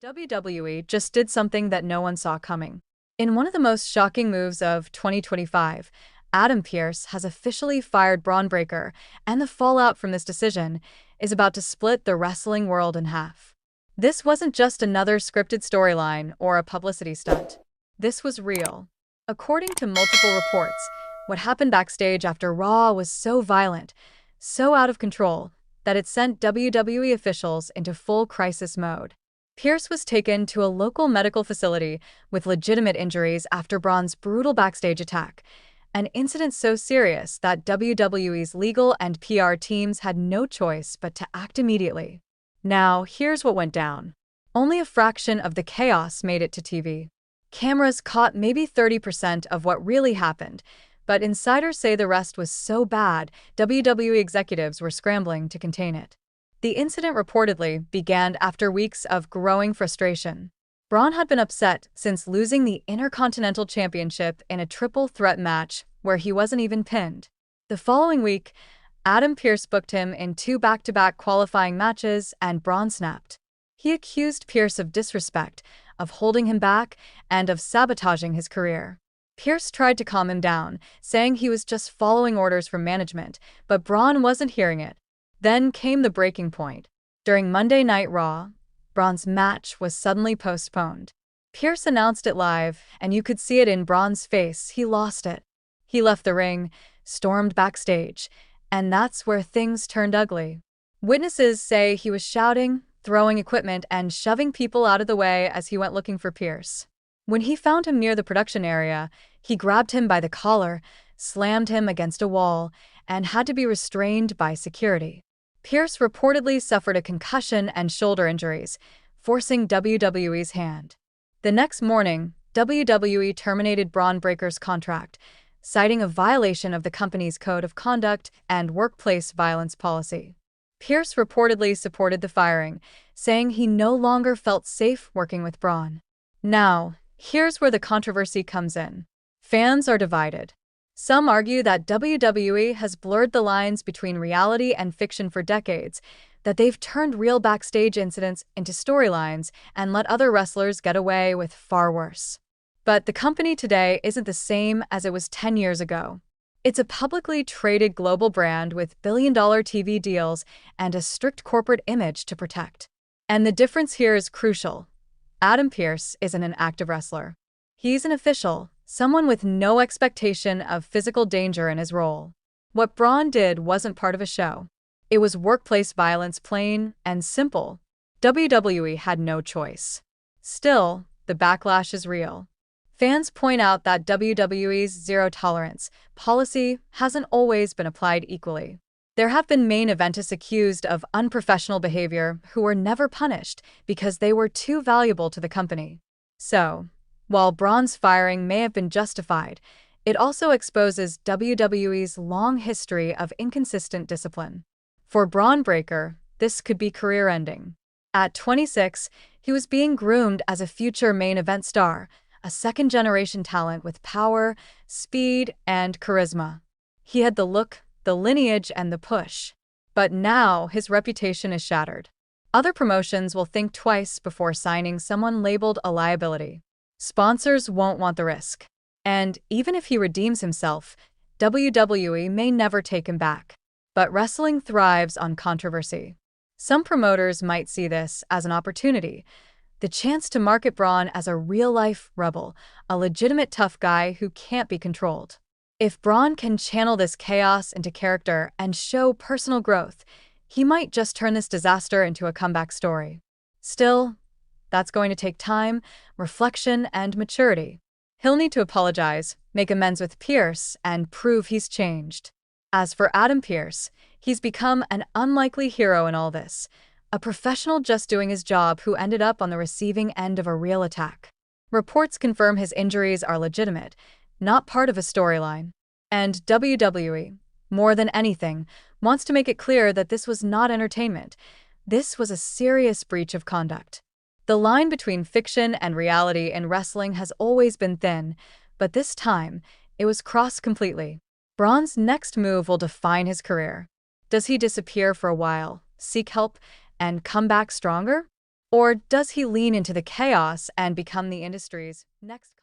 WWE just did something that no one saw coming. In one of the most shocking moves of 2025, Adam Pearce has officially fired Bron Breakker, and the fallout from this decision is about to split the wrestling world in half. This wasn't just another scripted storyline or a publicity stunt. This was real. According to multiple reports, what happened backstage after Raw was so violent, so out of control, that it sent WWE officials into full crisis mode. Pearce was taken to a local medical facility with legitimate injuries after Bron's brutal backstage attack, an incident so serious that WWE's legal and PR teams had no choice but to act immediately. Now, here's what went down. Only a fraction of the chaos made it to TV. Cameras caught maybe 30% of what really happened, but insiders say the rest was so bad, WWE executives were scrambling to contain it. The incident reportedly began after weeks of growing frustration. Bron had been upset since losing the Intercontinental Championship in a triple threat match where he wasn't even pinned. The following week, Adam Pearce booked him in two back-to-back qualifying matches, and Bron snapped. He accused Pearce of disrespect, of holding him back, and of sabotaging his career. Pearce tried to calm him down, saying he was just following orders from management, but Bron wasn't hearing it. Then came the breaking point. During Monday Night Raw, Bron's match was suddenly postponed. Pearce announced it live, and you could see it in Bron's face. He lost it. He left the ring, stormed backstage, and that's where things turned ugly. Witnesses say he was shouting, throwing equipment, and shoving people out of the way as he went looking for Pearce. When he found him near the production area, he grabbed him by the collar, slammed him against a wall, and had to be restrained by security. Pearce reportedly suffered a concussion and shoulder injuries, forcing WWE's hand. The next morning, WWE terminated Bron Breakker's contract, citing a violation of the company's code of conduct and workplace violence policy. Pearce reportedly supported the firing, saying he no longer felt safe working with Bron. Now, here's where the controversy comes in. Fans are divided. Some argue that WWE has blurred the lines between reality and fiction for decades, that they've turned real backstage incidents into storylines and let other wrestlers get away with far worse. But the company today isn't the same as it was 10 years ago. It's a publicly traded global brand with billion-dollar TV deals and a strict corporate image to protect. And the difference here is crucial. Adam Pearce isn't an active wrestler. He's an official, someone with no expectation of physical danger in his role. What Bron did wasn't part of a show. It was workplace violence, plain and simple. WWE had no choice. Still, the backlash is real. Fans point out that WWE's zero-tolerance policy hasn't always been applied equally. There have been main eventists accused of unprofessional behavior who were never punished because they were too valuable to the company. So, while Bron's firing may have been justified, it also exposes WWE's long history of inconsistent discipline. For Bron Breakker, this could be career-ending. At 26, he was being groomed as a future main event star, a second-generation talent with power, speed, and charisma. He had the look, the lineage, and the push. But now his reputation is shattered. Other promotions will think twice before signing someone labeled a liability. Sponsors won't want the risk. And even if he redeems himself, WWE may never take him back. But wrestling thrives on controversy. Some promoters might see this as an opportunity, the chance to market Bron as a real-life rebel, a legitimate tough guy who can't be controlled. If Bron can channel this chaos into character and show personal growth, he might just turn this disaster into a comeback story. Still, that's going to take time, reflection, and maturity. He'll need to apologize, make amends with Pearce, and prove he's changed. As for Adam Pearce, he's become an unlikely hero in all this, a professional just doing his job who ended up on the receiving end of a real attack. Reports confirm his injuries are legitimate, not part of a storyline. And WWE, more than anything, wants to make it clear that this was not entertainment. This was a serious breach of conduct. The line between fiction and reality in wrestling has always been thin, but this time, it was crossed completely. Bron's next move will define his career. Does he disappear for a while, seek help, and come back stronger? Or does he lean into the chaos and become the industry's next